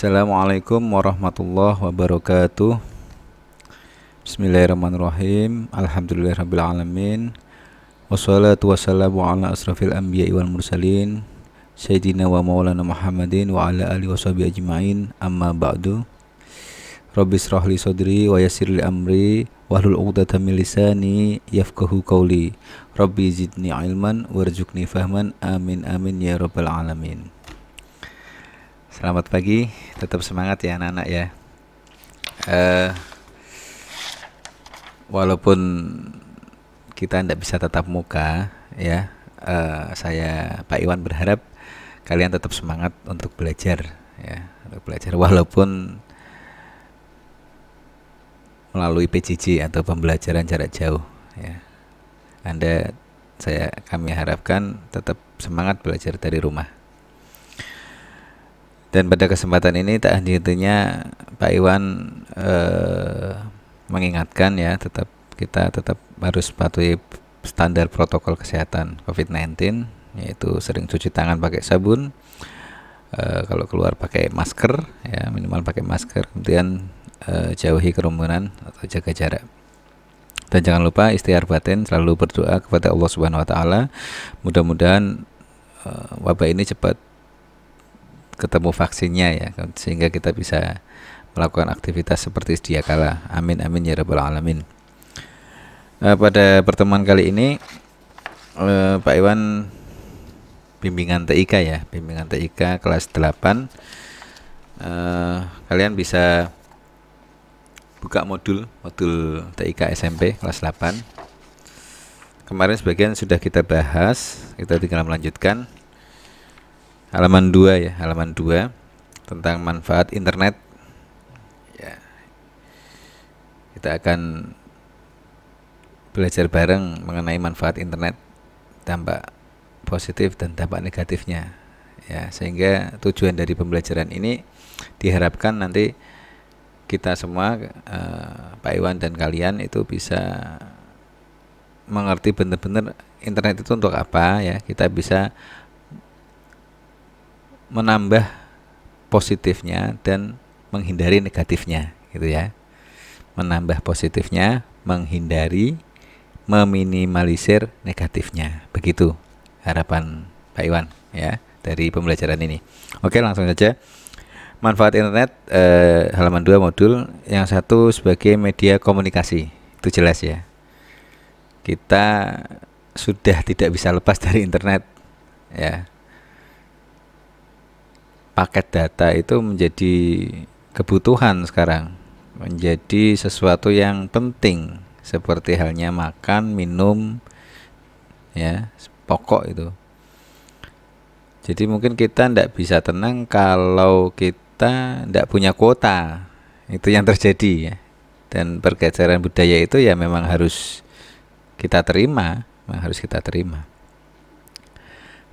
Assalamualaikum warahmatullahi wabarakatuh. Bismillahirrahmanirrahim. Alhamdulillahirrabbilalamin. Wassalatu wassalamu ala asrafil anbiya'i wal mursalin Sayyidina wa maulana Muhammadin wa ala alihi wa sahbihi ajma'in. Amma ba'du. Rabbi israh li sadri wa yassir li amri wahlul 'uqdatam min lisani yafqahu qawli. Rabbi zidni ilman warzuqni fahman. Amin amin ya rabbal alamin. Selamat pagi, tetap semangat ya anak-anak ya. Walaupun kita tidak bisa tatap muka ya, saya Pak Iwan berharap kalian tetap semangat untuk belajar ya, untuk belajar walaupun melalui PJJ atau pembelajaran jarak jauh ya. Kami harapkan tetap semangat belajar dari rumah. Dan pada kesempatan ini tak henti-hentinya Pak Iwan mengingatkan ya, kita tetap harus patuhi standar protokol kesehatan COVID-19, yaitu sering cuci tangan pakai sabun, kalau keluar pakai masker ya, minimal pakai masker, kemudian jauhi kerumunan atau jaga jarak. Dan jangan lupa istighfar batin, selalu berdoa kepada Allah Subhanahu wa taala. Mudah-mudahan wabah ini cepat ketemu vaksinnya ya, sehingga kita bisa melakukan aktivitas seperti sedia kala. Amin amin ya rabbal alamin. Pada pertemuan kali ini Pak Iwan bimbingan TIK ya, bimbingan TIK kelas 8. Kalian bisa buka modul TIK SMP kelas 8. Kemarin sebagian sudah kita bahas, kita tinggal melanjutkan. Halaman 2 ya, halaman 2 tentang manfaat internet ya. Kita akan belajar bareng mengenai manfaat internet, dampak positif dan dampak negatifnya ya, sehingga tujuan dari pembelajaran ini diharapkan nanti kita semua, Pak Iwan dan kalian itu bisa mengerti benar-benar internet itu untuk apa ya. Kita bisa menambah positifnya dan menghindari negatifnya gitu ya. Menambah positifnya, menghindari, meminimalisir negatifnya. Begitu harapan Pak Iwan ya dari pembelajaran ini. Oke, langsung saja. Manfaat internet, halaman 2 modul yang satu sebagai media komunikasi. Itu jelas ya. Kita sudah tidak bisa lepas dari internet ya. Paket data itu menjadi kebutuhan sekarang, menjadi sesuatu yang penting, seperti halnya makan, minum ya, pokok itu. Jadi mungkin kita tidak bisa tenang kalau kita tidak punya kuota. Itu yang terjadi ya. Dan pergeseran budaya itu ya memang harus kita terima,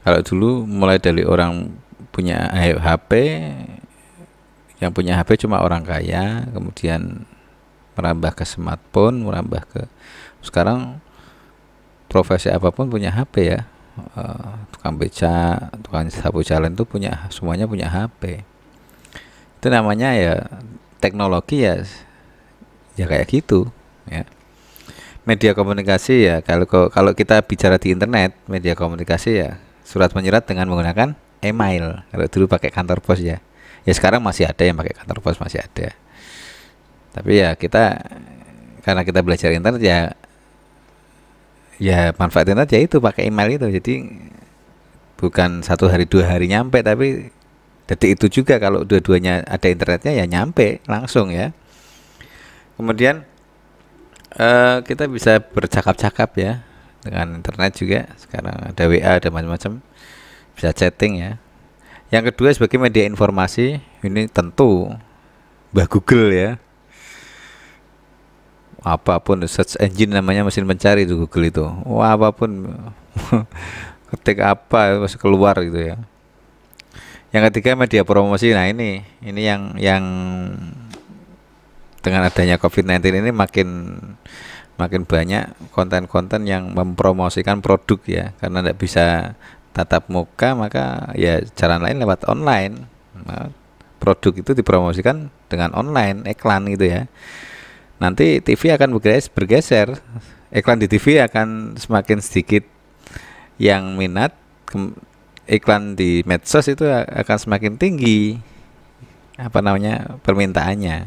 Kalau dulu mulai dari orang punya HP, yang punya HP cuma orang kaya, kemudian merambah ke smartphone, merambah ke sekarang profesi apapun punya HP ya. Tukang beca, tukang sapu jalan itu semuanya punya HP. Itu namanya ya teknologi ya kayak gitu ya. Media komunikasi ya, kalau kita bicara di internet, media komunikasi ya surat menyurat dengan menggunakan email. Kalau dulu pakai kantor pos ya. Ya sekarang masih ada yang pakai kantor pos, masih ada. Tapi ya karena kita belajar internet ya manfaat internet ya itu pakai email itu. Jadi bukan 1 hari 2 hari nyampe, tapi detik itu juga kalau dua-duanya ada internetnya ya nyampe langsung ya. Kemudian kita bisa bercakap-cakap ya dengan internet juga. Sekarang ada WA, ada macam-macam, bisa chatting ya. Yang kedua sebagai media informasi, ini tentu Mbah Google ya. Apapun search engine namanya, mesin pencari itu Google itu. Wah, apapun ketik apa masih keluar gitu ya. Yang ketiga media promosi. Nah, ini yang dengan adanya COVID-19 ini makin banyak konten-konten yang mempromosikan produk ya, karena tidak bisa tatap muka, maka ya cara lain lewat online. Nah, produk itu dipromosikan dengan online iklan gitu ya. Nanti TV akan bergeser, iklan di TV akan semakin sedikit yang minat, iklan di medsos itu akan semakin tinggi apa namanya permintaannya.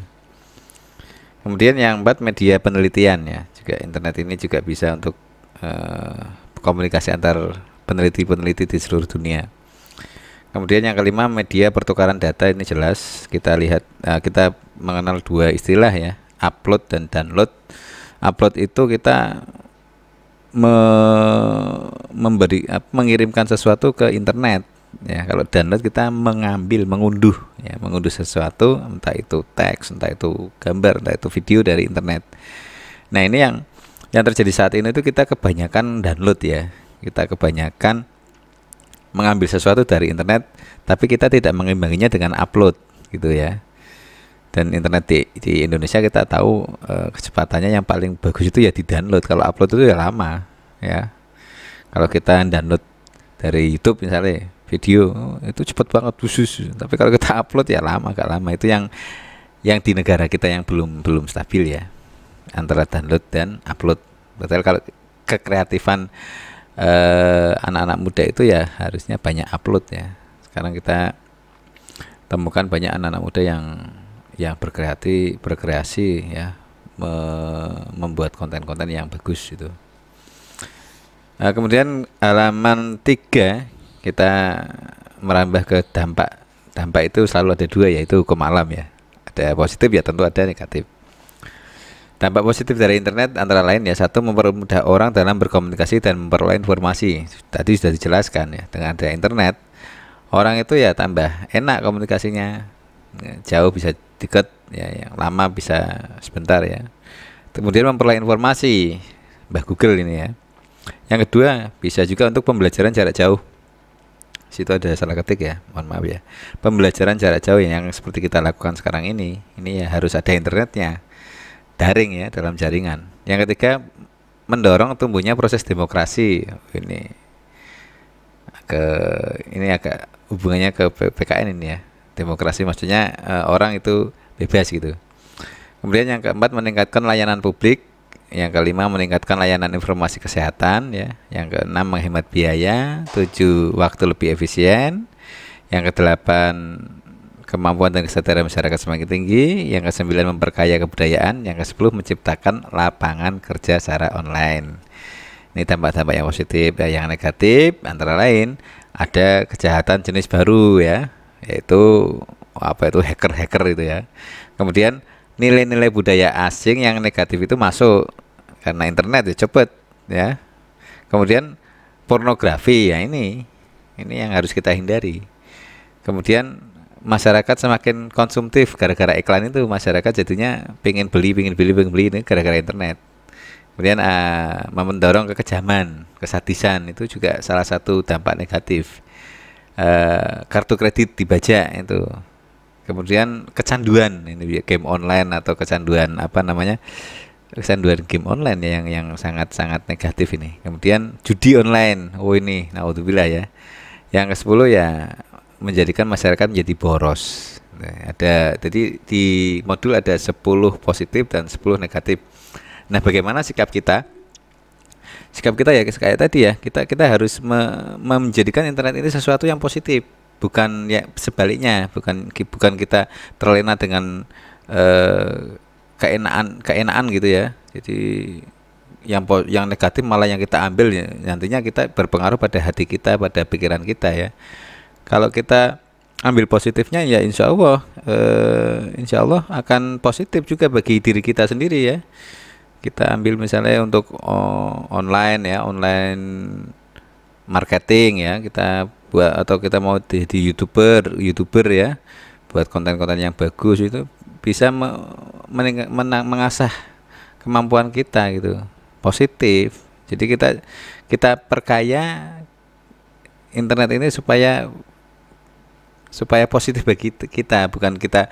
Kemudian yang keempat, media penelitian ya, juga internet ini juga bisa untuk komunikasi antar peneliti-peneliti di seluruh dunia. Kemudian yang kelima, media pertukaran data. Ini jelas kita lihat, kita mengenal dua istilah ya, upload dan download. Upload itu kita mengirimkan sesuatu ke internet ya. Kalau download kita mengunduh ya, mengunduh sesuatu, entah itu teks, entah itu gambar, entah itu video dari internet. Nah, ini yang terjadi saat ini itu kita kebanyakan download ya. Kita kebanyakan mengambil sesuatu dari internet, tapi kita tidak mengimbanginya dengan upload gitu ya. Dan internet di Indonesia kita tahu kecepatannya yang paling bagus itu ya di download. Kalau upload itu ya lama ya. Kalau kita download dari YouTube misalnya video itu cepat banget khusus, tapi kalau kita upload ya lama, agak lama. Itu yang di negara kita yang belum stabil ya, antara download dan upload. Betul, kalau kekreatifan anak-anak muda itu ya harusnya banyak upload ya. Sekarang kita temukan banyak anak-anak muda yang berkreasi ya, membuat konten-konten yang bagus itu. Nah, kemudian halaman 3 kita merambah ke dampak. Dampak itu selalu ada dua, yaitu hukum alam ya. Ada positif ya, tentu ada negatif. Dampak positif dari internet antara lain ya, satu, mempermudah orang dalam berkomunikasi dan memperoleh informasi. Tadi sudah dijelaskan ya, dengan ada internet orang itu ya tambah enak komunikasinya, jauh bisa dekat ya, yang lama bisa sebentar ya. Kemudian memperoleh informasi, Mbah Google ini ya. Yang kedua, bisa juga untuk pembelajaran jarak jauh. Situ ada salah ketik ya, mohon maaf ya. Pembelajaran jarak jauh yang seperti kita lakukan sekarang ini ya harus ada internetnya, daring ya, dalam jaringan. Yang ketiga, mendorong tumbuhnya proses demokrasi. Ini agak hubungannya ke PKN ini ya. Demokrasi maksudnya orang itu bebas gitu. Kemudian yang keempat, meningkatkan layanan publik. Yang kelima, meningkatkan layanan informasi kesehatan ya. Yang keenam, menghemat biaya. 7, waktu lebih efisien. Yang kedelapan, kemampuan dan kesadaran masyarakat semakin tinggi. Yang ke-9, memperkaya kebudayaan. Yang ke-10, menciptakan lapangan kerja secara online. Ini dampak-dampak yang positif. Yang negatif antara lain ada kejahatan jenis baru ya, yaitu hacker itu ya. Kemudian nilai-nilai budaya asing yang negatif itu masuk karena internet ya, cepet ya. Kemudian pornografi ya, ini yang harus kita hindari. Kemudian masyarakat semakin konsumtif gara-gara iklan itu, masyarakat jadinya pengen beli ini gara-gara internet. Kemudian mendorong kekejaman, kesadisan, itu juga salah satu dampak negatif. Kartu kredit dibajak itu. Kemudian kecanduan, ini game online atau kecanduan kecanduan game online ya, yang sangat-sangat negatif ini. Kemudian judi online, ini naudzubillah ya. Yang ke-10 ya, menjadikan masyarakat menjadi boros. Jadi di modul ada 10 positif dan 10 negatif. Nah, bagaimana sikap kita? Sikap kita ya kayak tadi ya, kita harus menjadikan internet ini sesuatu yang positif, bukan ya sebaliknya, bukan kita terlena dengan keenaan gitu ya. Jadi yang negatif malah yang kita ambil ya, nantinya kita berpengaruh pada hati kita, pada pikiran kita ya. Kalau kita ambil positifnya ya insya Allah akan positif juga bagi diri kita sendiri ya. Kita ambil misalnya untuk online marketing ya, kita buat, atau kita mau di youtuber ya, buat konten-konten yang bagus, itu bisa mengasah kemampuan kita gitu, positif. Jadi kita perkaya internet ini supaya positif bagi kita, bukan kita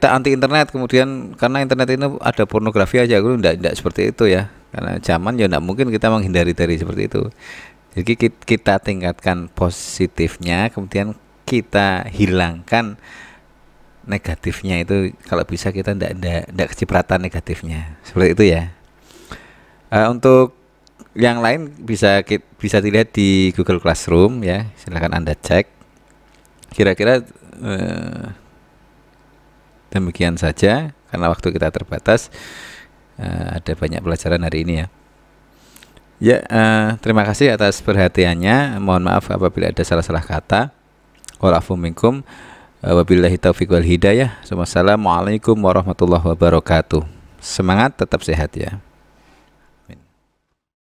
anti internet kemudian karena internet ini ada pornografi aja, enggak seperti itu ya, karena zaman ya enggak mungkin kita menghindari dari seperti itu. Jadi kita tingkatkan positifnya, kemudian kita hilangkan negatifnya itu kalau bisa kita ndak kecipratan negatifnya seperti itu ya. Untuk yang lain bisa dilihat di Google Classroom ya, silahkan Anda cek. Kira-kira demikian saja karena waktu kita terbatas. Ada banyak pelajaran hari ini ya. Ya, terima kasih atas perhatiannya. Mohon maaf apabila ada salah-salah kata. Wa'alafu minkum. Wabillahi taufiq wal hidayah. Wassalamualaikum warahmatullahi wabarakatuh. Semangat, tetap sehat ya.